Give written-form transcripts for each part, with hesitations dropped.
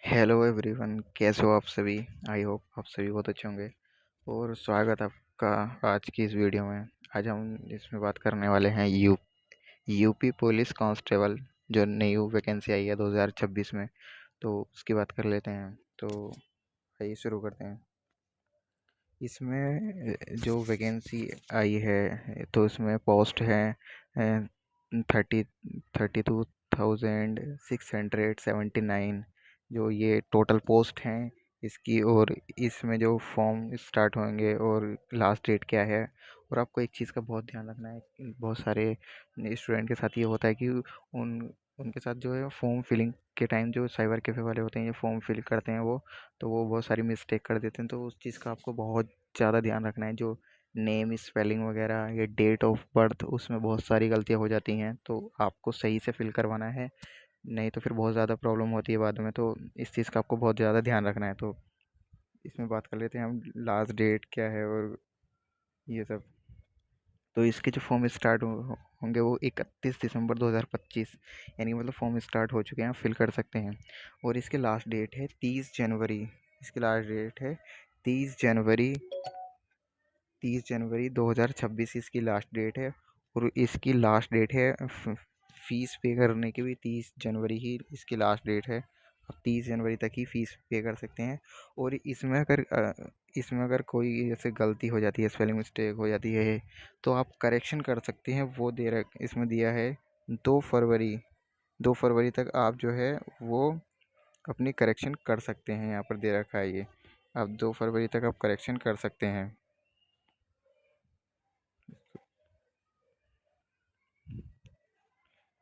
Hello everyone, कैसे हो आप सभी। आई होप आप सभी बहुत अच्छे होंगे और स्वागत आपका आज की इस वीडियो में। आज हम इसमें बात करने वाले हैं यूपी पुलिस कांस्टेबल, जो न्यू वैकेंसी आई है 2026 में। तो उसकी बात कर लेते हैं। तो आइए शुरू करते हैं। इसमें जो वैकेंसी आई है तो इसमें पोस्ट है 32,679, जो ये टोटल पोस्ट हैं इसकी। और इसमें जो फॉर्म स्टार्ट होंगे और लास्ट डेट क्या है। और आपको एक चीज़ का बहुत ध्यान रखना है कि बहुत सारे स्टूडेंट के साथ ये होता है कि उन उनके साथ जो है फॉर्म फिलिंग के टाइम जो साइबर कैफ़े वाले होते हैं, ये फॉर्म फिल करते हैं वो, तो वो बहुत सारी मिस्टेक कर देते हैं। तो उस चीज़ का आपको बहुत ज़्यादा ध्यान रखना है। जो नेम स्पेलिंग वगैरह या डेट ऑफ बर्थ, उसमें बहुत सारी गलतियाँ हो जाती हैं, तो आपको सही से फिल करवाना है। नहीं तो फिर बहुत ज़्यादा प्रॉब्लम होती है बाद में। तो इस चीज़ का आपको बहुत ज़्यादा ध्यान रखना है। तो इसमें बात कर लेते हैं हम, लास्ट डेट क्या है और ये सब। तो इसके जो फॉर्म स्टार्ट होंगे वो 31 दिसंबर 2025, यानी मतलब फॉर्म स्टार्ट हो चुके हैं, आप फिल कर सकते हैं। और इसके लास्ट डेट है 30 जनवरी। इसकी लास्ट डेट है 30 जनवरी 30 जनवरी 2026 इसकी लास्ट डेट है। और इसकी लास्ट डेट है फीस पे करने की भी 30 जनवरी ही इसकी लास्ट डेट है। आप 30 जनवरी तक ही फ़ीस पे कर सकते हैं। और इसमें अगर कोई जैसे गलती हो जाती है, स्पेलिंग मिस्टेक हो जाती है, तो आप करेक्शन कर सकते हैं। वो इसमें दिया है 2 फरवरी। 2 फरवरी तक आप जो है वो अपनी करेक्शन कर सकते हैं। यहाँ पर दे रखा है ये, आप 2 फरवरी तक आप करेक्शन कर सकते हैं।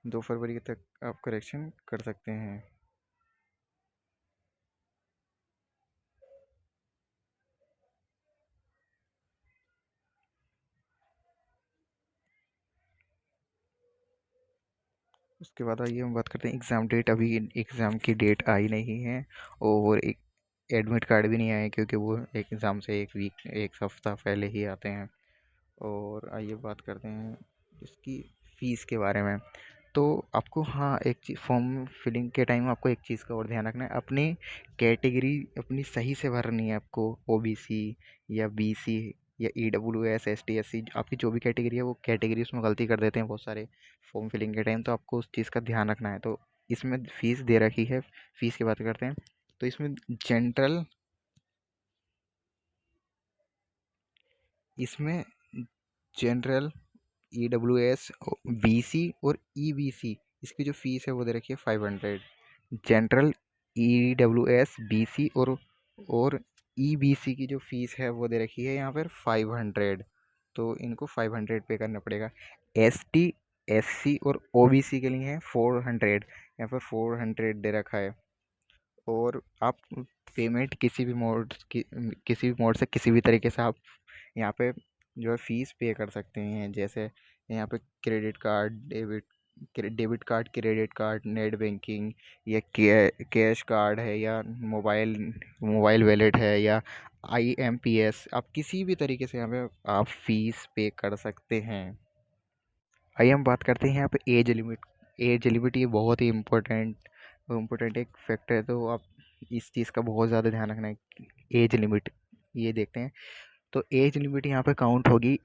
2 फरवरी तक आप करेक्शन कर सकते हैं। उसके बाद आइए हम बात करते हैं एग्ज़ाम डेट। अभी एग्ज़ाम की डेट आई नहीं है और एक एडमिट कार्ड भी नहीं आए, क्योंकि वो एग्ज़ाम से एक हफ्ता पहले ही आते हैं। और आइए बात करते हैं इसकी फ़ीस के बारे में। तो आपको, हाँ, एक चीज़ फॉर्म फिलिंग के टाइम आपको एक चीज़ का और ध्यान रखना है। अपनी कैटेगरी अपनी सही से भरनी है आपको। ओबीसी या बीसी या ईडब्ल्यूएस, एसटी, एससी, आपकी जो भी कैटेगरी है वो कैटेगरी उसमें गलती कर देते हैं बहुत सारे फॉर्म फिलिंग के टाइम। तो आपको उस चीज़ का ध्यान रखना है। तो इसमें फ़ीस दे रखी है। फ़ीस की बात करते हैं तो इसमें जनरल इसमें जनरल, ईडब्ल्यूएस, बीसी और ईबीसी, इसकी जो फ़ीस है वो दे रखी है 500। जनरल, ईडब्ल्यूएस, बीसी और ईबीसी की जो फ़ीस है वो दे रखी है यहाँ पर 500। तो इनको 500 पे करना पड़ेगा। एसटी, एससी और ओबीसी के लिए है 400। यहाँ पर 400 दे रखा है। और आप पेमेंट किसी भी मोड से, किसी भी तरीके से आप यहाँ पे जो है फ़ीस पे कर सकते हैं। जैसे यहाँ पे credit card, debit card, credit card, net banking या कैश कार्ड है, या मोबाइल मोबाइल वॉलेट है, या आईएमपीएस, आप किसी भी तरीके से यहाँ पे आप फ़ीस पे कर सकते हैं। आइए हम बात करते हैं यहाँ पे एज लिमिट। एज लिमिट ये बहुत ही इम्पोर्टेंट एक फैक्टर है। तो आप इस चीज़ का बहुत ज़्यादा ध्यान रखना है। एज लिमिट ये देखते हैं। तो एज लिमिट यहाँ पे काउंट होगी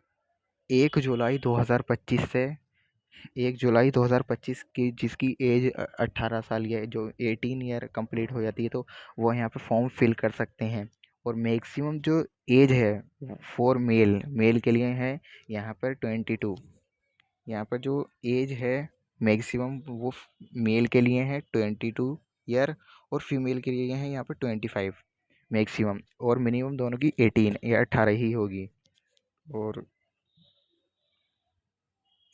1 जुलाई 2025 से। 1 जुलाई 2025 की जिसकी एज 18 साल या जो 18 ईयर कंप्लीट हो जाती है, तो वो यहाँ पे फॉर्म फिल कर सकते हैं। और मैक्सिमम जो एज है फॉर मेल के लिए है यहाँ पर 22। यहाँ पर जो एज है मैक्सिमम वो मेल के लिए है 22 ईयर, और फीमेल के लिए है यहाँ पर 25 मैक्सिमम। और मिनिमम दोनों की 18 या 18 ही होगी। और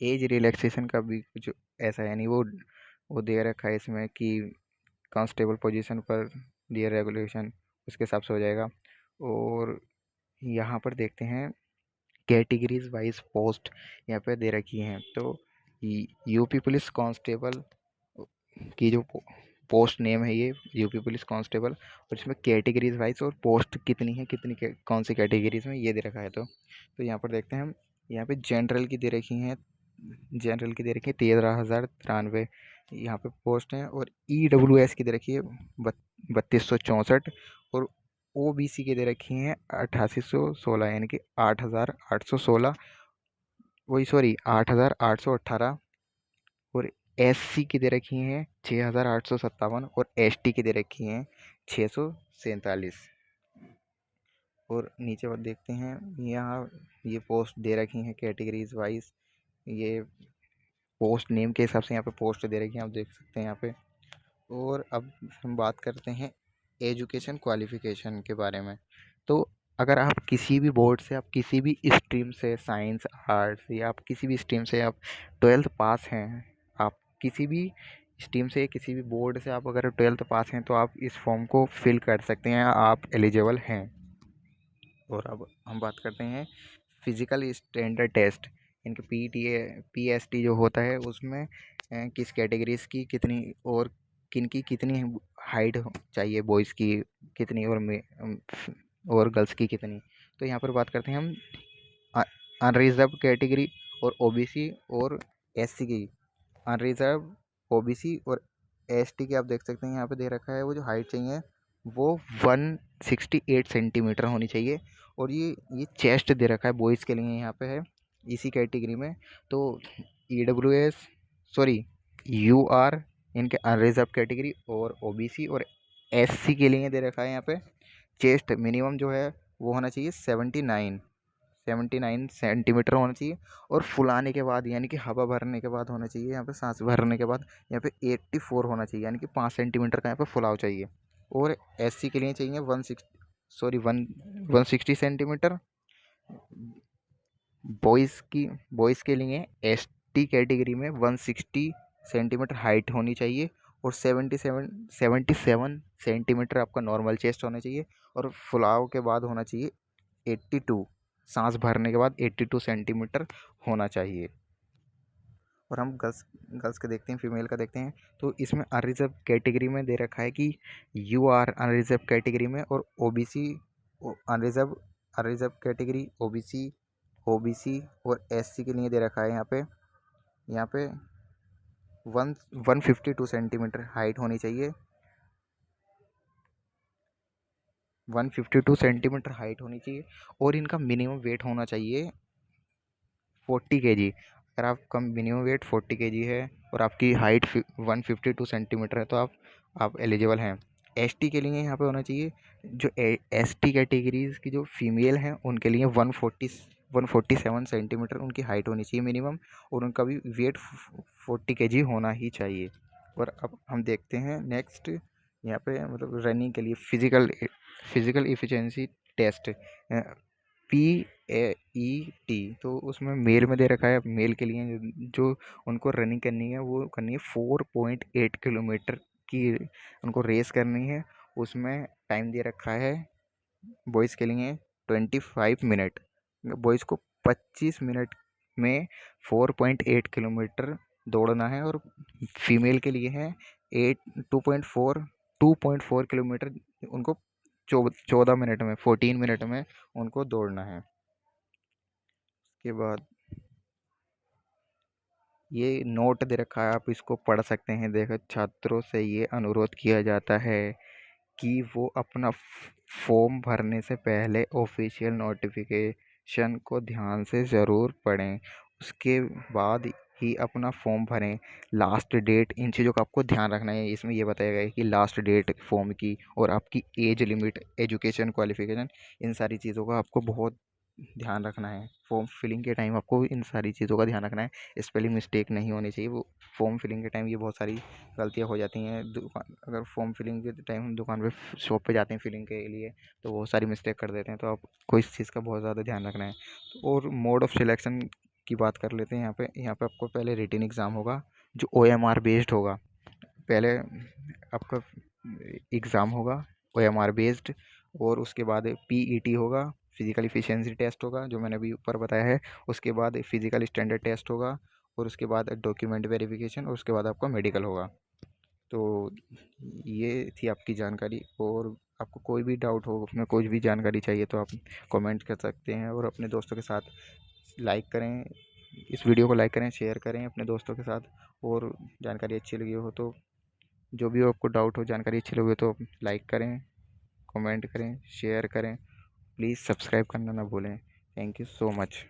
एज रिलैक्सेशन का भी कुछ ऐसा है नहीं, वो दे रखा है इसमें कि कांस्टेबल पोजीशन पर दिया रेगुलेशन, उसके हिसाब से हो जाएगा। और यहाँ पर देखते हैं कैटेगरीज वाइज पोस्ट यहाँ पे दे रखी हैं। तो यूपी पुलिस कांस्टेबल की जो पोस्ट नेम है ये यूपी पुलिस कांस्टेबल, और इसमें कैटेगरीज वाइज और पोस्ट कितनी है, कौन सी कैटेगरीज में, ये दे रखा है। तो यहाँ पर देखते हैं हम। यहाँ पे जनरल की दे रखी हैं 13,093। यहाँ पे पोस्ट हैं। और EWS की दे रखी है 3264 और OBC की दे रखी हैं 8816 यानी कि 8816, वही सॉरी 8818। और SC की दे रखी हैं 6857 और ST की दे रखी हैं 647। और नीचे बात देखते हैं, यहाँ ये पोस्ट दे रखी हैं कैटेगरीज वाइज, ये पोस्ट नेम के हिसाब से यहाँ पे पोस्ट दे रखी हैं, आप देख सकते हैं यहाँ पे। और अब हम बात करते हैं एजुकेशन क्वालिफिकेशन के बारे में। तो अगर आप किसी भी बोर्ड से, आप किसी भी स्ट्रीम से, साइंस, आर्ट्स या आप किसी भी स्ट्रीम से आप 12th पास हैं, आप किसी भी स्ट्रीम से, किसी भी बोर्ड से आप अगर 12th पास हैं तो आप इस फॉर्म को फिल कर सकते हैं, आप एलिजिबल हैं। और अब हम बात करते हैं फिजिकल स्टैंडर्ड टेस्ट, इनके PST जो होता है उसमें किस कैटेगरीज की कितनी और किन की कितनी हाइट चाहिए, बॉयज़ की कितनी और गर्ल्स की कितनी। तो यहाँ पर बात करते हैं हम अनरिजर्व कैटेगरी और OBC और SC की। अनरिजर्व, OBC और ST की आप देख सकते हैं यहाँ पे दे रखा है, वो जो हाइट चाहिए वो 168 सेंटीमीटर होनी चाहिए। और ये चेस्ट दे रखा है बॉयज़ के लिए यहाँ पे है इसी कैटेगरी में। तो EWS सॉरी UR इनके अनरिजर्व कैटेगरी और OBC और SC के लिए दे रखा है यहाँ पे चेस्ट मिनिमम जो है वो होना चाहिए 79 सेंटीमीटर होना चाहिए। और फुलाने के बाद यानी कि हवा भरने के बाद होना चाहिए, यहाँ पे सांस भरने के बाद यहाँ पे 84 होना चाहिए, यानी कि 5 सेंटीमीटर का यहाँ पे फुलाव चाहिए। और SC के लिए चाहिए 160 सेंटीमीटर। बॉयज़ के लिए ST कैटेगरी में 160 सेंटीमीटर हाइट होनी चाहिए और 77 सेंटीमीटर आपका नॉर्मल चेस्ट होना चाहिए। और फुलाव के बाद होना चाहिए 82, सांस भरने के बाद 82 सेंटीमीटर होना चाहिए। और हम गर्ल्स का देखते हैं, फीमेल का देखते हैं। तो इसमें अनरिजर्व कैटेगरी में दे रखा है कि UR अनरिजर्व कैटेगरी में और OBC अनरिजर्व कैटेगरी OBC और SC के लिए दे रखा है यहाँ पे 152 सेंटीमीटर हाइट होनी चाहिए, 152 सेंटीमीटर हाइट होनी चाहिए। और इनका मिनिमम वेट होना चाहिए 40 kg। अगर आपका मिनिमम वेट 40 kg है और आपकी हाइट 152 सेंटीमीटर है तो आप एलिजिबल हैं। ST के लिए यहाँ पे होना चाहिए, जो ST कैटेगरीज की जो फीमेल हैं उनके लिए 147 सेंटीमीटर उनकी हाइट होनी चाहिए मिनिमम, और उनका भी वेट 40 kg होना ही चाहिए। और अब हम देखते हैं नेक्स्ट यहाँ पे, मतलब रनिंग के लिए फिजिकल एफिशिएंसी टेस्ट PAET। तो उसमें मेल में दे रखा है, मेल के लिए जो उनको रनिंग करनी है वो करनी है 4.8 किलोमीटर की उनको रेस करनी है। उसमें टाइम दे रखा है बॉयज़ के लिए 25 मिनट, बॉयज़ को 25 मिनट में 4.8 किलोमीटर दौड़ना है। और फीमेल के लिए है 2.4 किलोमीटर उनको 14 मिनट में 14 मिनट में उनको दौड़ना है। उसके बाद ये नोट दे रखा है, आप इसको पढ़ सकते हैं। देखो, छात्रों से ये अनुरोध किया जाता है कि वो अपना फॉर्म भरने से पहले ऑफिशियल नोटिफिकेशन को ध्यान से ज़रूर पढ़ें, उसके बाद ही अपना फॉर्म भरें। लास्ट डेट, इन चीज़ों का आपको ध्यान रखना है। इसमें ये बताया गया है कि लास्ट डेट फॉर्म की और आपकी एज लिमिट, एजुकेशन क्वालिफिकेशन, इन सारी चीज़ों का आपको बहुत ध्यान रखना है। फॉर्म फिलिंग के टाइम आपको इन सारी चीज़ों का ध्यान रखना है। स्पेलिंग मिस्टेक नहीं होनी चाहिए। वो फॉर्म फिलिंग के टाइम ये बहुत सारी गलतियाँ हो जाती हैं। अगर फॉर्म फिलिंग के टाइम हम दुकान पे शॉप पे जाते हैं फिलिंग के लिए तो बहुत सारी मिस्टेक कर देते हैं, तो आपको इस चीज़ का बहुत ज़्यादा ध्यान रखना है। और मोड ऑफ सिलेक्शन की बात कर लेते हैं। यहाँ पे आपको पहले रिटन एग्ज़ाम होगा जो OMR बेस्ड होगा। पहले आपका एग्ज़ाम होगा OMR बेस्ड, और उसके बाद PET होगा, फिजिकल इफिशिएंसी टेस्ट होगा जो मैंने अभी ऊपर बताया है। उसके बाद फिजिकल स्टैंडर्ड टेस्ट होगा, और उसके बाद डॉक्यूमेंट वेरिफिकेशन, और उसके बाद आपका मेडिकल होगा। तो ये थी आपकी जानकारी। और आपको कोई भी डाउट हो, उसमें कोई भी जानकारी चाहिए तो आप कमेंट कर सकते हैं, और अपने दोस्तों के साथ लाइक करें, इस वीडियो को लाइक करें, शेयर करें अपने दोस्तों के साथ। और जानकारी अच्छी लगी हो तो, जो भी आपको डाउट हो, जानकारी अच्छी लगी हो तो लाइक करें, कमेंट करें, शेयर करें। प्लीज़ सब्सक्राइब करना ना भूलें। Thank you so much.